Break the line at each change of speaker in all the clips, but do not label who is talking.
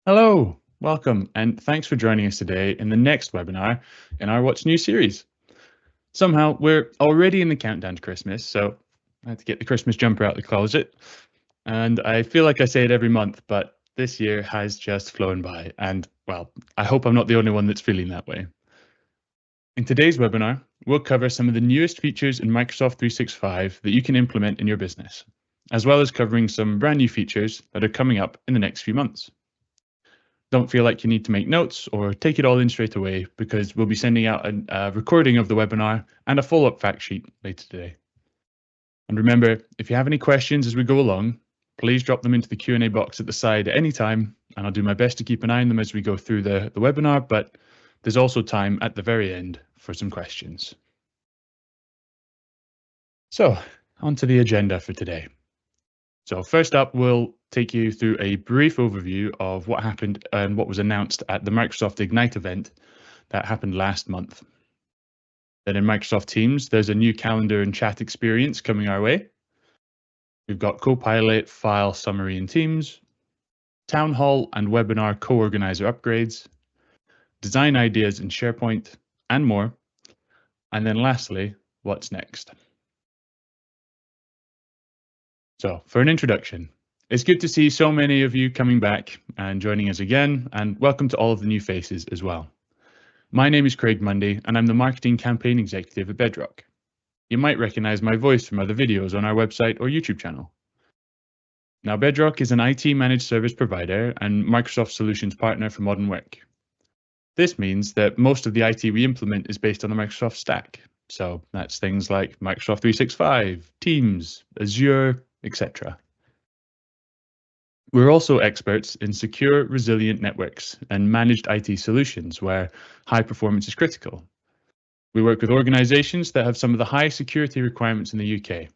Hello, welcome, and thanks for joining us today in the next webinar in our What's New series. Somehow we're already in the countdown to Christmas, so I had to get the Christmas jumper out of the closet. And I feel like I say it every month, but this year has just flown by. And well, I hope I'm not the only one that's feeling that way. In today's webinar, we'll cover some of the newest features in Microsoft 365 that you can implement in your business, as well as covering some brand new features that are coming up in the next few months. Don't feel like you need to make notes or take it all in straight away, because we'll be sending out a recording of the webinar and a follow-up fact sheet later today. And remember, if you have any questions as we go along, please drop them into the Q&A box at the side at any time, and I'll do my best to keep an eye on them as we go through the webinar, but there's also time at the very end for some questions. So, on to the agenda for today. So first up, we'll take you through a brief overview of what happened and what was announced at the Microsoft Ignite event that happened last month. Then in Microsoft Teams, there's a new calendar and chat experience coming our way. We've got Copilot, file summary in Teams, Town Hall and webinar Co-Organiser upgrades, design ideas in SharePoint, and more. And then lastly, what's next? So for an introduction, it's good to see so many of you coming back and joining us again, and welcome to all of the new faces as well. My name is Craig Mundy, and I'm the Marketing Campaign Executive at Bedroq. You might recognize my voice from other videos on our website or YouTube channel. Now, Bedroq is an IT managed service provider and Microsoft Solutions partner for modern work. This means that most of the IT we implement is based on the Microsoft stack. So that's things like Microsoft 365, Teams, Azure, etc. We're also experts in secure, resilient networks and managed IT solutions where high performance is critical. We work with organizations that have some of the highest security requirements in the UK,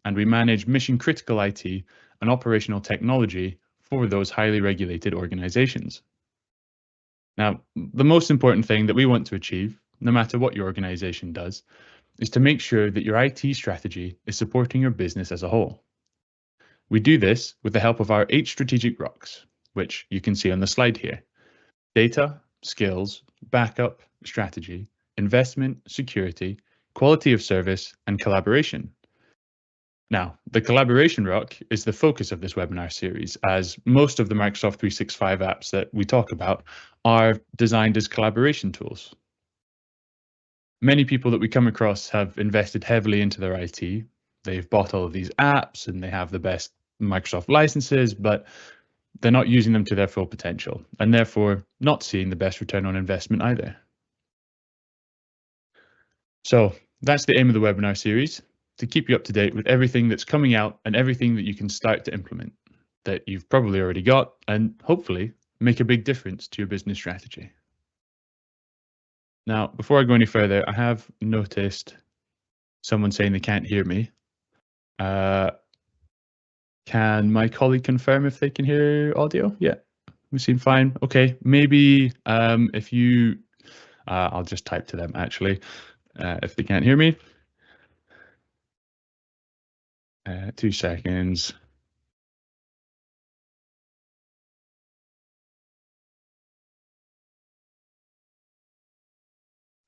and we manage mission critical IT and operational technology for those highly regulated organizations. Now, the most important thing that we want to achieve, no matter what your organization does, is to make sure that your IT strategy is supporting your business as a whole. We do this with the help of our 8 strategic rocks, which you can see on the slide here: data, skills, backup, strategy, investment, security, quality of service, and collaboration. Now, the collaboration rock is the focus of this webinar series, as most of the Microsoft 365 apps that we talk about are designed as collaboration tools. Many people that we come across have invested heavily into their IT. They've bought all of these apps and they have the best Microsoft licenses, but they're not using them to their full potential, and therefore not seeing the best return on investment either. So that's the aim of the webinar series, to keep you up to date with everything that's coming out and everything that you can start to implement that you've probably already got, and hopefully make a big difference to your business strategy. Now, before I go any further, I have noticed someone saying they can't hear me. Can my colleague confirm if they can hear audio? Yeah, we seem fine. Okay, maybe if you, I'll just type to them actually, if they can't hear me. 2 seconds.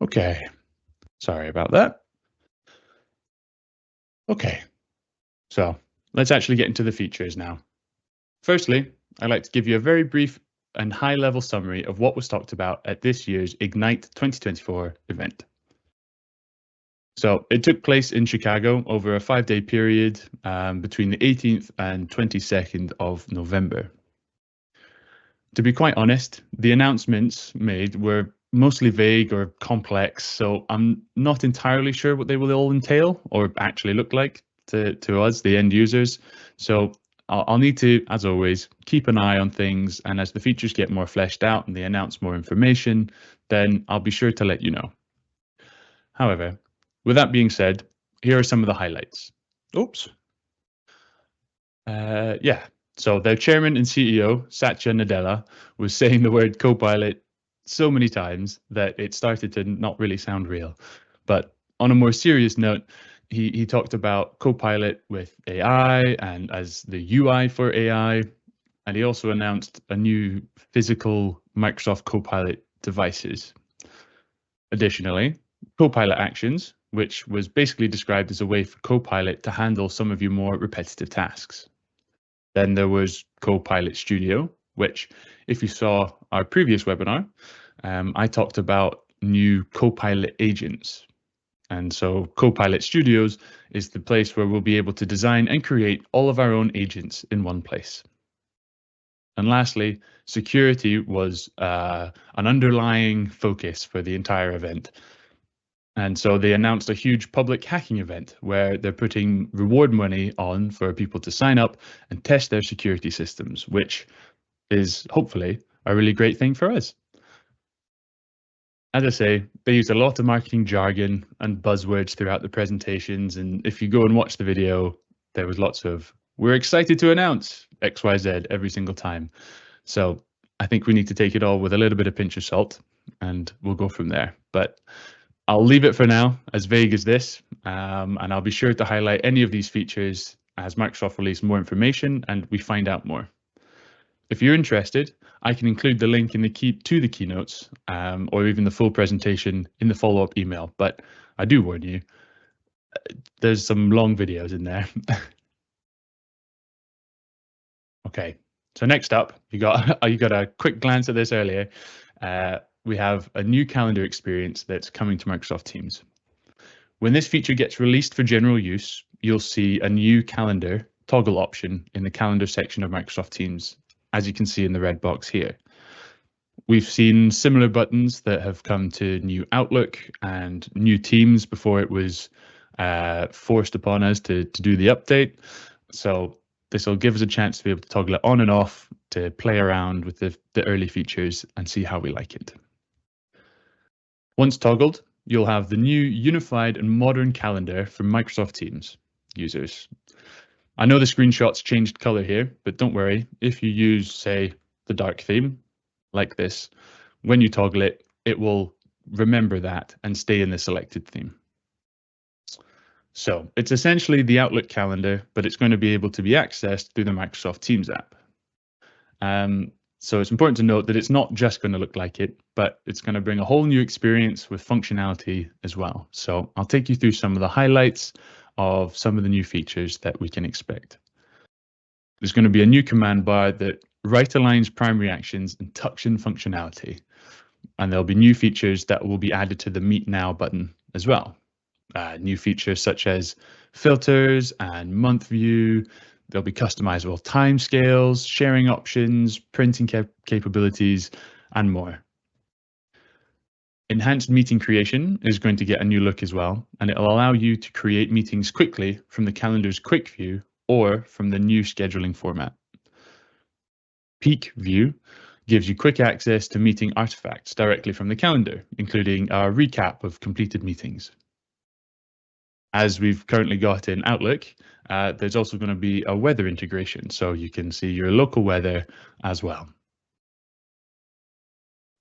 Okay, sorry about that. Okay, so let's actually get into the features now. Firstly, I'd like to give you a very brief and high-level summary of what was talked about at this year's Ignite 2024 event. So it took place in Chicago over a 5-day period between the 18th and 22nd of November. To be quite honest, the announcements made were mostly vague or complex, so I'm not entirely sure what they will all entail or actually look like to us, the end users. So I'll need to, as always, keep an eye on things, and as the features get more fleshed out and they announce more information, then I'll be sure to let you know. However, with that being said, here are some of the highlights. Oops. Yeah, so their chairman and CEO, Satya Nadella, was saying the word Copilot so many times that it started to not really sound real. But on a more serious note, he talked about Copilot with AI and as the UI for AI. And he also announced a new physical Microsoft Copilot devices. Additionally, Copilot Actions, which was basically described as a way for Copilot to handle some of your more repetitive tasks. Then there was Copilot Studio, which, if you saw our previous webinar, I talked about new Copilot agents. And so Copilot Studios is the place where we'll be able to design and create all of our own agents in one place. And lastly, security was an underlying focus for the entire event. And so they announced a huge public hacking event where they're putting reward money on for people to sign up and test their security systems, which is hopefully a really great thing for us. As I say, they used a lot of marketing jargon and buzzwords throughout the presentations. And if you go and watch the video, there was lots of, we're excited to announce XYZ every single time. So I think we need to take it all with a little bit of pinch of salt and we'll go from there. But I'll leave it for now, as vague as this, and I'll be sure to highlight any of these features as Microsoft release more information and we find out more. If you're interested, I can include the link in the to the keynotes or even the full presentation in the follow-up email, but I do warn you, there's some long videos in there. Okay, so next up, you got a quick glance at this earlier. We have a new calendar experience that's coming to Microsoft Teams. When this feature gets released for general use, you'll see a new calendar toggle option in the calendar section of Microsoft Teams, as you can see in the red box here. We've seen similar buttons that have come to new Outlook and new Teams before it was forced upon us to do the update. So this will give us a chance to be able to toggle it on and off, to play around with the early features and see how we like it. Once toggled, you'll have the new unified and modern calendar for Microsoft Teams users. I know the screenshot's changed color here, but don't worry, if you use, say, the dark theme, like this, when you toggle it, it will remember that and stay in the selected theme. So it's essentially the Outlook calendar, but it's going to be able to be accessed through the Microsoft Teams app. So it's important to note that it's not just going to look like it, but it's going to bring a whole new experience with functionality as well. So I'll take you through some of the highlights of some of the new features that we can expect. There's going to be a new command bar that right aligns primary actions and tucks in functionality. And there'll be new features that will be added to the Meet Now button as well. New features such as filters and month view. There'll be customizable timescales, sharing options, printing capabilities, and more. Enhanced meeting creation is going to get a new look as well, and it'll allow you to create meetings quickly from the calendar's quick view or from the new scheduling format. Peak view gives you quick access to meeting artifacts directly from the calendar, including a recap of completed meetings. As we've currently got in Outlook, there's also going to be a weather integration, so you can see your local weather as well.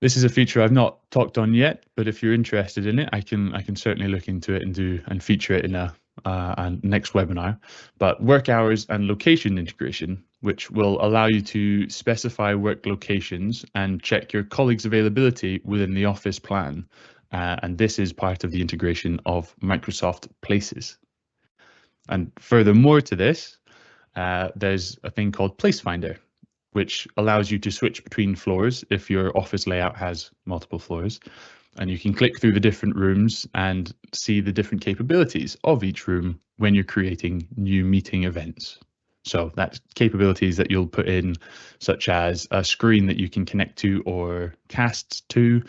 This is a feature I've not talked on yet, but if you're interested in it, I can certainly look into it and feature it in a next webinar. But work hours and location integration, which will allow you to specify work locations and check your colleagues' availability within the office plan. And this is part of the integration of Microsoft Places. And furthermore to this, there's a thing called Place Finder, which allows you to switch between floors if your office layout has multiple floors. And you can click through the different rooms and see the different capabilities of each room when you're creating new meeting events. So that's capabilities that you'll put in, such as a screen that you can connect to or cast to,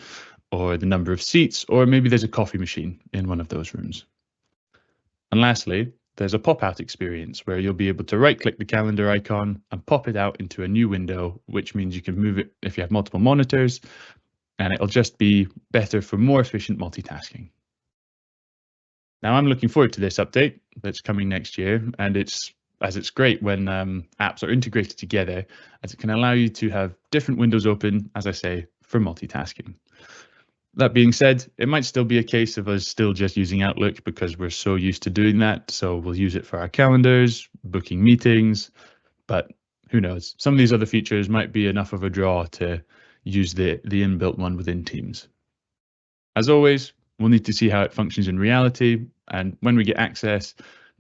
or the number of seats, or maybe there's a coffee machine in one of those rooms. And lastly, there's a pop-out experience where you'll be able to right-click the calendar icon and pop it out into a new window, which means you can move it if you have multiple monitors, and it'll just be better for more efficient multitasking. Now, I'm looking forward to this update that's coming next year, and it's great when apps are integrated together, as it can allow you to have different windows open, as I say, for multitasking. That being said, it might still be a case of us still just using Outlook because we're so used to doing that. So we'll use it for our calendars, booking meetings, but who knows? Some of these other features might be enough of a draw to use the inbuilt one within Teams. As always, we'll need to see how it functions in reality, and when we get access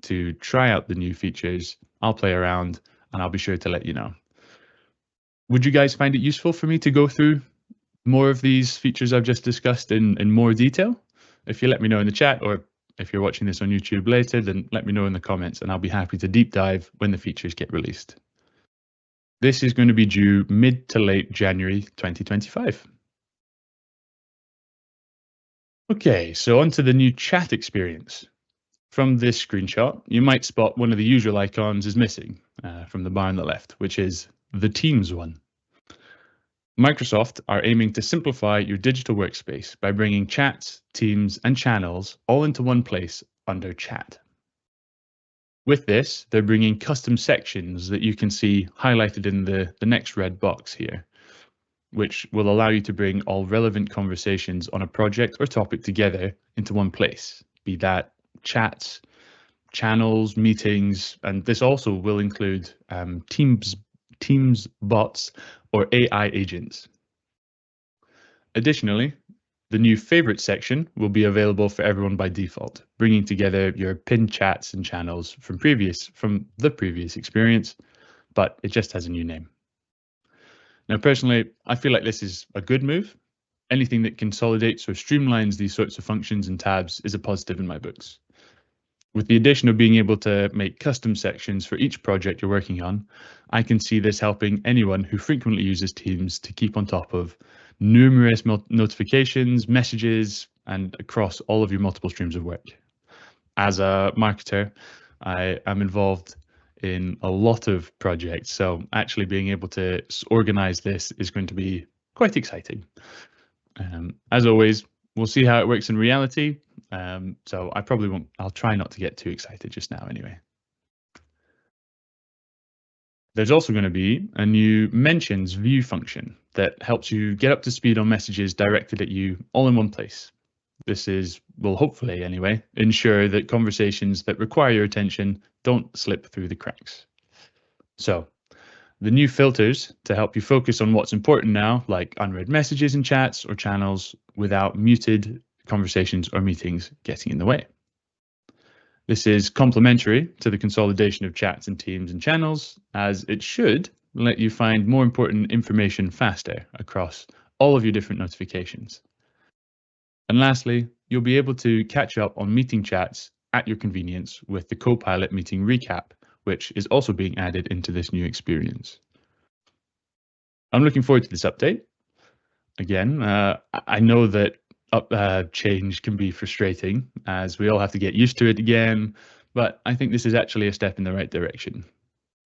to try out the new features, I'll play around and I'll be sure to let you know. Would you guys find it useful for me to go through more of these features I've just discussed in more detail? If you let me know in the chat, or if you're watching this on YouTube later, then let me know in the comments and I'll be happy to deep dive when the features get released. This is going to be due mid to late January 2025. Okay, so onto the new chat experience. From this screenshot, you might spot one of the usual icons is missing from the bar on the left, which is the Teams one. Microsoft are aiming to simplify your digital workspace by bringing chats, teams, and channels all into one place under Chat. With this, they're bringing custom sections that you can see highlighted in the next red box here, which will allow you to bring all relevant conversations on a project or topic together into one place, be that chats, channels, meetings, and this also will include Teams bots or AI agents. Additionally, the new favorite section will be available for everyone by default, bringing together your pinned chats and channels from the previous experience, but it just has a new name. Now, personally, I feel like this is a good move. Anything that consolidates or streamlines these sorts of functions and tabs is a positive in my books. With the addition of being able to make custom sections for each project you're working on, I can see this helping anyone who frequently uses Teams to keep on top of numerous notifications, messages, and across all of your multiple streams of work. As a marketer, I am involved in a lot of projects, so actually being able to organize this is going to be quite exciting. As always, we'll see how it works in reality. So I probably won't, I'll try not to get too excited just now anyway. There's also going to be a new mentions view function that helps you get up to speed on messages directed at you all in one place. This will hopefully anyway, ensure that conversations that require your attention don't slip through the cracks. So the new filters to help you focus on what's important now, like unread messages in chats or channels without muted conversations or meetings getting in the way. This is complementary to the consolidation of chats and teams and channels, as it should let you find more important information faster across all of your different notifications. And lastly, you'll be able to catch up on meeting chats at your convenience with the Copilot meeting recap, which is also being added into this new experience. I'm looking forward to this update. Again, I know that change can be frustrating as we all have to get used to it again, but I think this is actually a step in the right direction.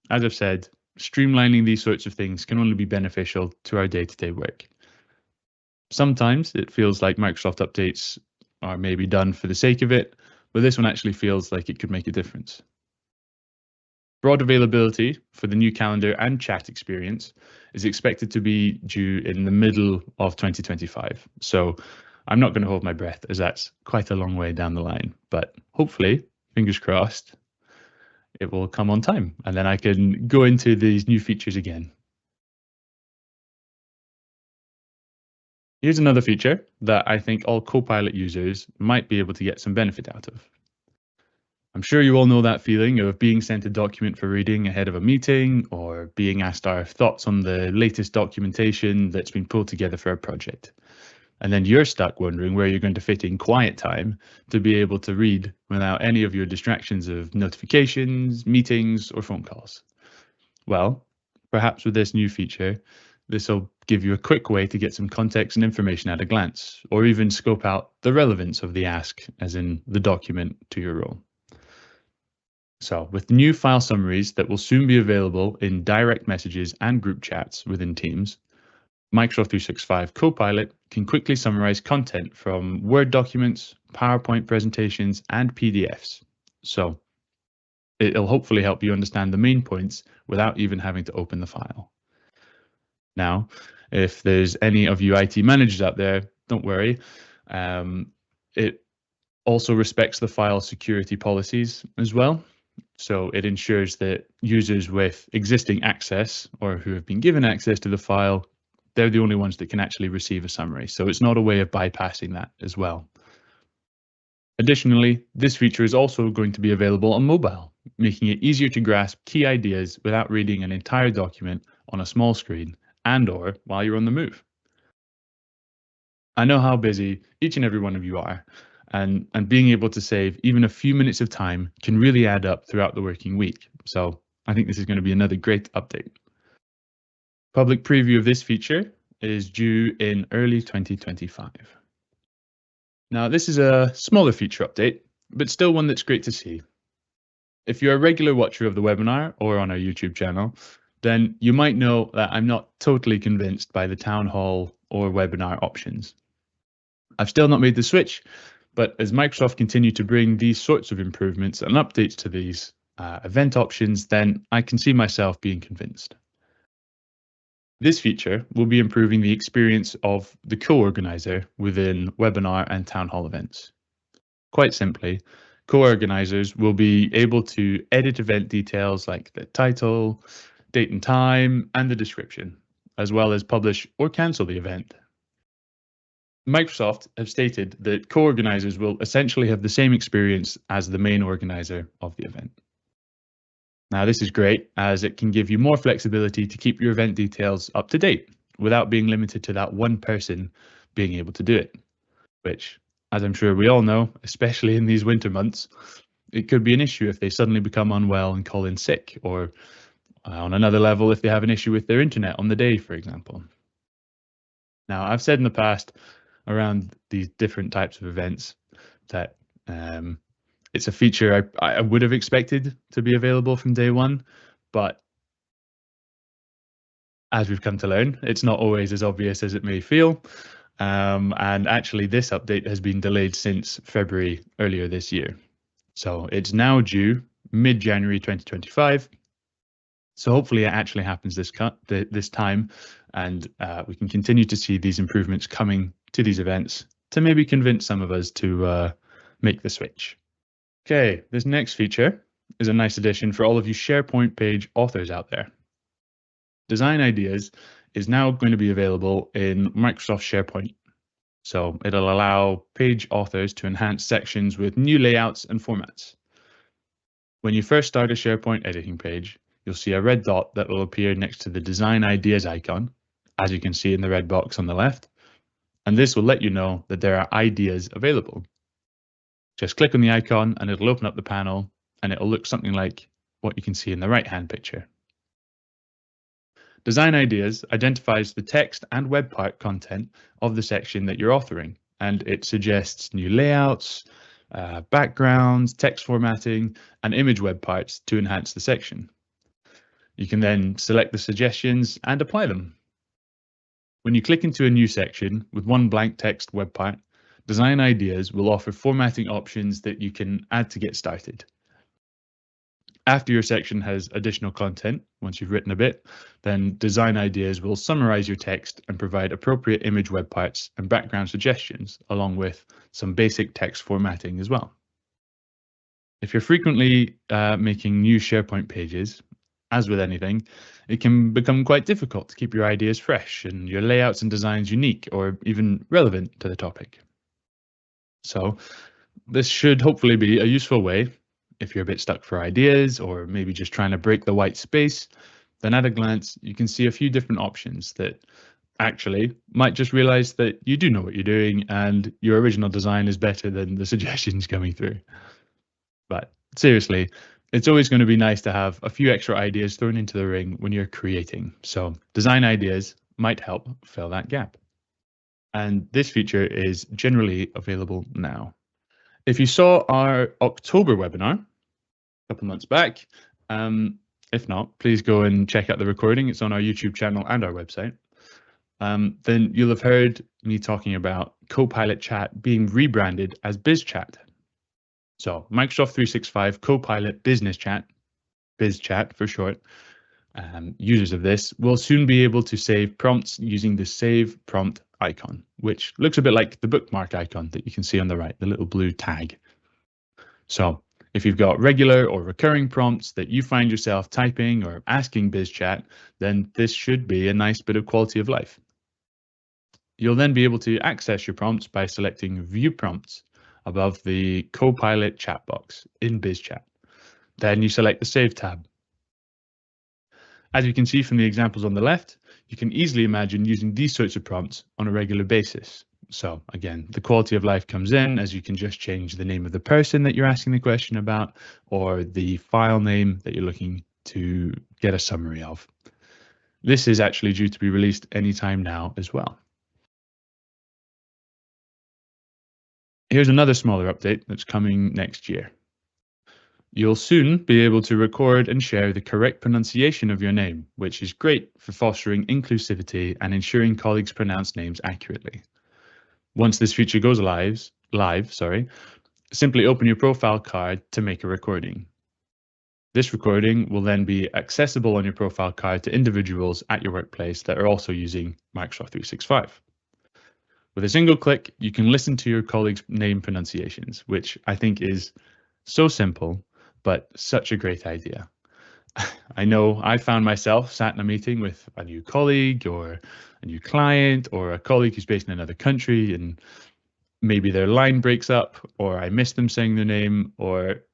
As I've said, streamlining these sorts of things can only be beneficial to our day-to-day work. Sometimes it feels like Microsoft updates are maybe done for the sake of it, but this one actually feels like it could make a difference. Broad availability for the new calendar and chat experience is expected to be due in the middle of 2025. So I'm not going to hold my breath as that's quite a long way down the line, but hopefully, fingers crossed, it will come on time and then I can go into these new features again. Here's another feature that I think all Copilot users might be able to get some benefit out of. I'm sure you all know that feeling of being sent a document for reading ahead of a meeting or being asked our thoughts on the latest documentation that's been pulled together for a project. And then you're stuck wondering where you're going to fit in quiet time to be able to read without any of your distractions of notifications, meetings, or phone calls. Well, perhaps with this new feature, this will give you a quick way to get some context and information at a glance, or even scope out the relevance of the ask, as in the document, to your role. So with new file summaries that will soon be available in direct messages and group chats within Teams, Microsoft 365 Copilot can quickly summarize content from Word documents, PowerPoint presentations, and PDFs. So it'll hopefully help you understand the main points without even having to open the file. Now, if there's any of you IT managers out there, don't worry. It also respects the file security policies as well. So it ensures that users with existing access or who have been given access to the file, they're the only ones that can actually receive a summary. So it's not a way of bypassing that as well. Additionally, this feature is also going to be available on mobile, making it easier to grasp key ideas without reading an entire document on a small screen and/or while you're on the move. I know how busy each and every one of you are, and being able to save even a few minutes of time can really add up throughout the working week. So I think this is going to be another great update. Public preview of this feature is due in early 2025. Now, this is a smaller feature update, but still one that's great to see. If you're a regular watcher of the webinar or on our YouTube channel, then you might know that I'm not totally convinced by the town hall or webinar options. I've still not made the switch, but as Microsoft continue to bring these sorts of improvements and updates to these event options, then I can see myself being convinced. This feature will be improving the experience of the Co-Organiser within webinar and town hall events. Quite simply, Co-Organisers will be able to edit event details like the title, date and time, and the description, as well as publish or cancel the event. Microsoft have stated that Co-Organisers will essentially have the same experience as the main organizer of the event. Now, this is great as it can give you more flexibility to keep your event details up to date without being limited to that one person being able to do it, which, as I'm sure we all know, especially in these winter months, it could be an issue if they suddenly become unwell and call in sick, or on another level, if they have an issue with their internet on the day, for example. Now, I've said in the past around these different types of events that it's a feature I would have expected to be available from day one, but as we've come to learn, it's not always as obvious as it may feel. And actually, this update has been delayed since February earlier this year. So it's now due mid-January 2025. So hopefully it actually happens this time, and we can continue to see these improvements coming to these events to maybe convince some of us to make the switch. Okay, this next feature is a nice addition for all of you SharePoint page authors out there. Design Ideas is now going to be available in Microsoft SharePoint. So it'll allow page authors to enhance sections with new layouts and formats. When you first start a SharePoint editing page, you'll see a red dot that will appear next to the Design Ideas icon, as you can see in the red box on the left. And this will let you know that there are ideas available. Just click on the icon and it'll open up the panel, and it'll look something like what you can see in the right-hand picture. Design Ideas identifies the text and web part content of the section that you're authoring, and it suggests new layouts, backgrounds, text formatting, and image web parts to enhance the section. You can then select the suggestions and apply them. When you click into a new section with one blank text web part, Design Ideas will offer formatting options that you can add to get started. After your section has additional content, once you've written a bit, then Design Ideas will summarize your text and provide appropriate image web parts and background suggestions, along with some basic text formatting as well. If you're frequently making new SharePoint pages, as with anything, it can become quite difficult to keep your ideas fresh and your layouts and designs unique or even relevant to the topic. So this should hopefully be a useful way if you're a bit stuck for ideas or maybe just trying to break the white space. Then at a glance, you can see a few different options that actually might just realize that you do know what you're doing and your original design is better than the suggestions coming through. But seriously, it's always going to be nice to have a few extra ideas thrown into the ring when you're creating. So Design Ideas might help fill that gap. And this feature is generally available now. If you saw our October webinar a couple months back, if not, please go and check out the recording. It's on our YouTube channel and our website. Then you'll have heard me talking about Copilot Chat being rebranded as BizChat. So Microsoft 365 Copilot Business Chat, BizChat for short, users of this will soon be able to save prompts using the Save Prompt icon, which looks a bit like the bookmark icon that you can see on the right, the little blue tag. So If you've got regular or recurring prompts that you find yourself typing or asking BizChat, then this should be a nice bit of quality of life. You'll then be able to access your prompts by selecting View Prompts above the Copilot chat box in BizChat. Then you select the Save tab. As you can see from the examples on the left, you can easily imagine using these sorts of prompts on a regular basis. So again, the quality of life comes in as you can just change the name of the person that you're asking the question about or the file name that you're looking to get a summary of. This is actually due to be released anytime now as well. Here's another smaller update that's coming next year. You'll soon be able to record and share the correct pronunciation of your name, which is great for fostering inclusivity and ensuring colleagues pronounce names accurately. Once this feature goes live, simply open your profile card to make a recording. This recording will then be accessible on your profile card to individuals at your workplace that are also using Microsoft 365. With a single click, you can listen to your colleagues' name pronunciations, which I think is so simple, but such a great idea. I know I found myself sat in a meeting with a new colleague or a new client or a colleague who's based in another country, and maybe their line breaks up or I miss them saying their name, or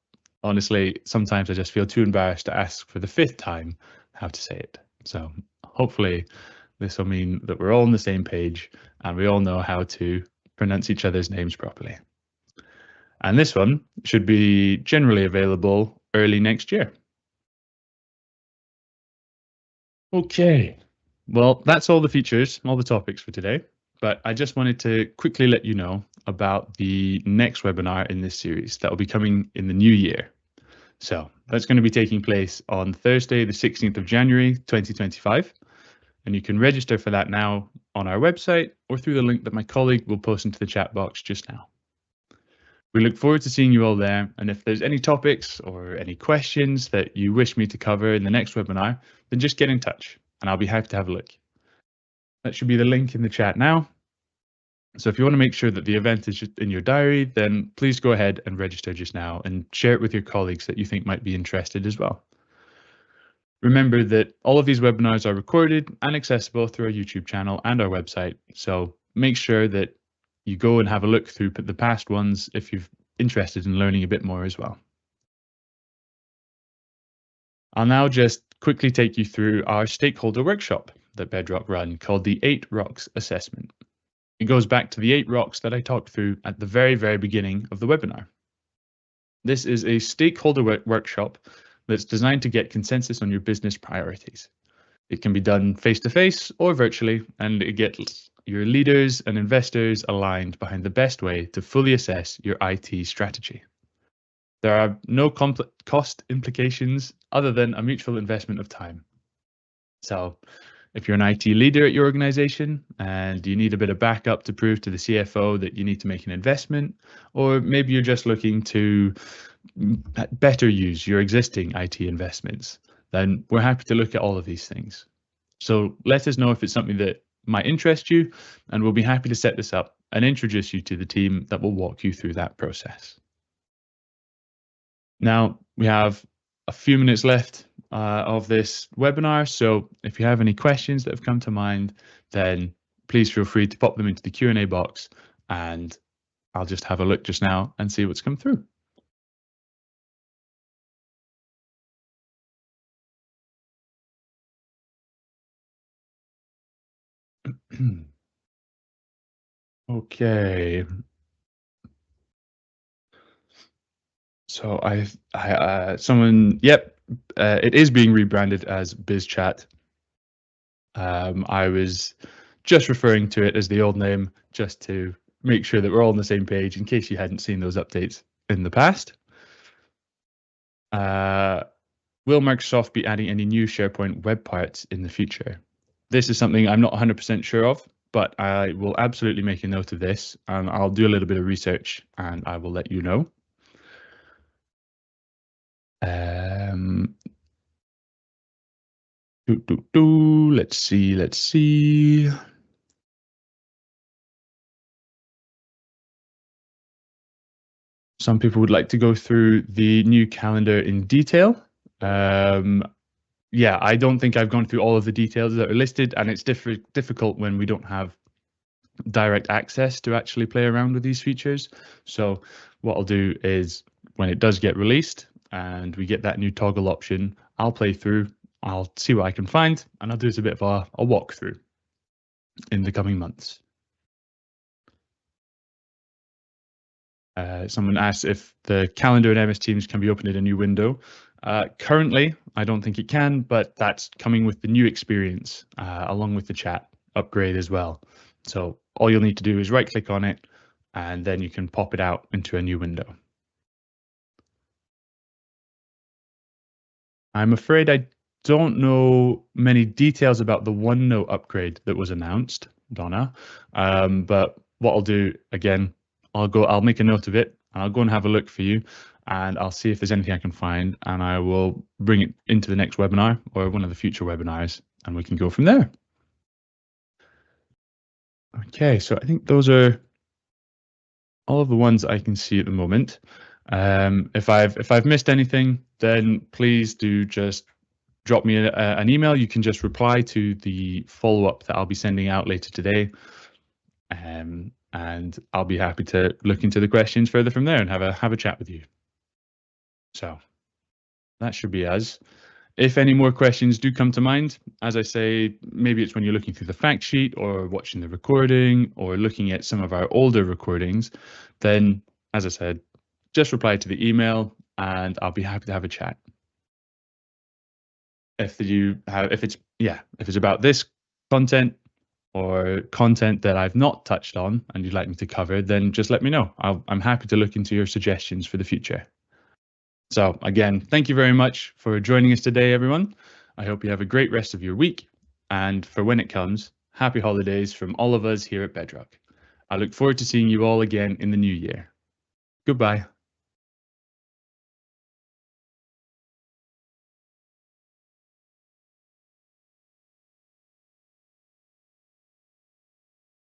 honestly, sometimes I just feel too embarrassed to ask for the 5th time how to say it. So hopefully this will mean that we're all on the same page and we all know how to pronounce each other's names properly. And this one should be generally available early next year. Okay, well, that's all the features, all the topics for today. But I just wanted to quickly let you know about the next webinar in this series that will be coming in the new year. So that's going to be taking place on Thursday, the 16th of January, 2025. And you can register for that now on our website or through the link that my colleague will post into the chat box just now. We look forward to seeing you all there. And if there's any topics or any questions that you wish me to cover in the next webinar, then just get in touch and I'll be happy to have a look. That should be the link in the chat now. So if you want to make sure that the event is in your diary, then please go ahead and register just now and share it with your colleagues that you think might be interested as well. Remember that all of these webinars are recorded and accessible through our YouTube channel and our website. So make sure that you go and have a look through the past ones if you're interested in learning a bit more as well. I'll now just quickly take you through our stakeholder workshop that Bedroq run called the 8 Rocks Assessment. It goes back to the 8 rocks that I talked through at the very beginning of the webinar. This is a stakeholder workshop that's designed to get consensus on your business priorities. It can be done face-to-face or virtually, and it gets your leaders and investors aligned behind the best way to fully assess your IT strategy. There are no cost implications other than a mutual investment of time. So if you're an IT leader at your organization and you need a bit of backup to prove to the CFO that you need to make an investment, or maybe you're just looking to better use your existing IT investments, then we're happy to look at all of these things. So let us know if it's something that might interest you, and we'll be happy to set this up and introduce you to the team that will walk you through that process. Now, we have a few minutes left of this webinar, so if you have any questions that have come to mind, then please feel free to pop them into the Q&A box, and I'll just have a look just now and see what's come through. Okay. So it is being rebranded as BizChat. I was just referring to it as the old name just to make sure that we're all on the same page in case you hadn't seen those updates in the past. Will Microsoft be adding any new SharePoint web parts in the future? This is something I'm not 100% sure of, but I will absolutely make a note of this, and I'll do a little bit of research and I will let you know. Let's see. Some people would like to go through the new calendar in detail. Yeah, I don't think I've gone through all of the details that are listed, and it's difficult when we don't have direct access to actually play around with these features. So what I'll do is when it does get released and we get that new toggle option, I'll play through, I'll see what I can find, and I'll do a bit of a walkthrough in the coming months. Someone asked if the calendar in MS Teams can be opened in a new window. Currently, I don't think it can, but that's coming with the new experience, along with the chat upgrade as well. So all you'll need to do is right click on it, and then you can pop it out into a new window. I'm afraid I don't know many details about the OneNote upgrade that was announced, Donna, but what I'll do, again, I'll make a note of it, and I'll go and have a look for you, and I'll see if there's anything I can find, and I will bring it into the next webinar or one of the future webinars, and we can go from there. Okay, so I think those are all of the ones I can see at the moment. If I've missed anything, then please do just drop me an email. You can just reply to the follow-up that I'll be sending out later today. And I'll be happy to look into the questions further from there and have a chat with you. So that should be us. If any more questions do come to mind, as I say, maybe it's when you're looking through the fact sheet or watching the recording or looking at some of our older recordings, then as I said, just reply to the email and I'll be happy to have a chat. If it's about this content or content that I've not touched on and you'd like me to cover, then just let me know. I'm happy to look into your suggestions for the future. So again, thank you very much for joining us today, everyone. I hope you have a great rest of your week. And for when it comes, happy holidays from all of us here at Bedroq. I look forward to seeing you all again in the new year. Goodbye.